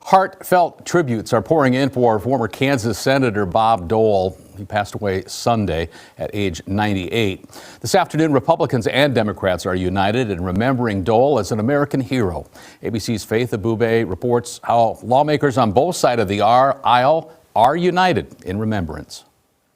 Heartfelt tributes are pouring in for former Kansas Senator Bob Dole. He passed away Sunday at age 98. This afternoon, Republicans and Democrats are united in remembering Dole as an American hero. ABC's Faith Abube reports how lawmakers on both sides of the aisle are united in remembrance.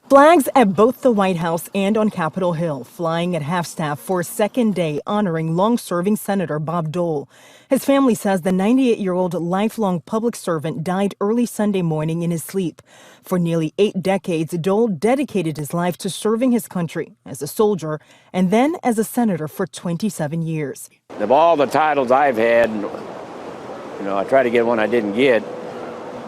Flags at both the White House and on Capitol Hill flying at half-staff for a second day honoring long-serving Senator Bob Dole. His family says the 98-year-old lifelong public servant died early Sunday morning in his sleep. For nearly 8 decades, Dole dedicated his life to serving his country as a soldier and then as a senator for 27 years. Of all the titles I've had, I try to get one I didn't get.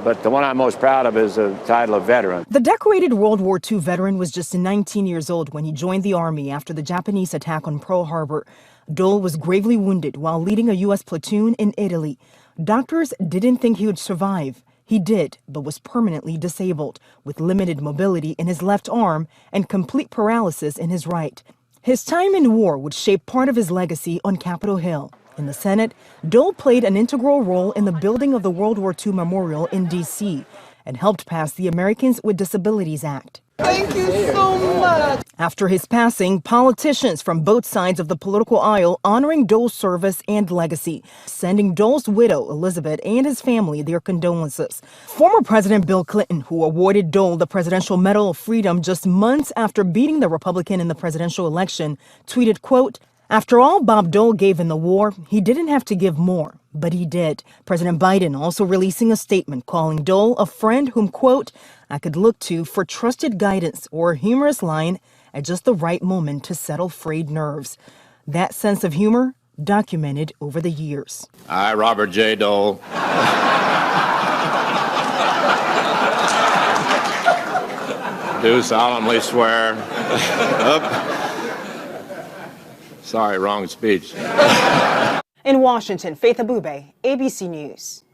But the one I'm most proud of is the title of veteran. The decorated World War II veteran was just 19 years old when he joined the Army after the Japanese attack on Pearl Harbor. Dole was gravely wounded while leading a U.S. platoon in Italy. Doctors didn't think he would survive. He did, but was permanently disabled, with limited mobility in his left arm and complete paralysis in his right. His time in war would shape part of his legacy on Capitol Hill. In the Senate, Dole played an integral role in the building of the World War II Memorial in D.C. and helped pass the Americans with Disabilities Act. Thank you so much. After his passing, politicians from both sides of the political aisle honoring Dole's service and legacy, sending Dole's widow, Elizabeth, and his family their condolences. Former President Bill Clinton, who awarded Dole the Presidential Medal of Freedom just months after beating the Republican in the presidential election, tweeted, quote, "After all Bob Dole gave in the war, he didn't have to give more, but he did." President Biden also releasing a statement calling Dole a friend whom, quote, "I could look to for trusted guidance," or a humorous line, "at just the right moment to settle frayed nerves." That sense of humor documented over the years. I, Robert J. Dole, do solemnly swear. Sorry, wrong speech. In Washington, Faith Abube, ABC News.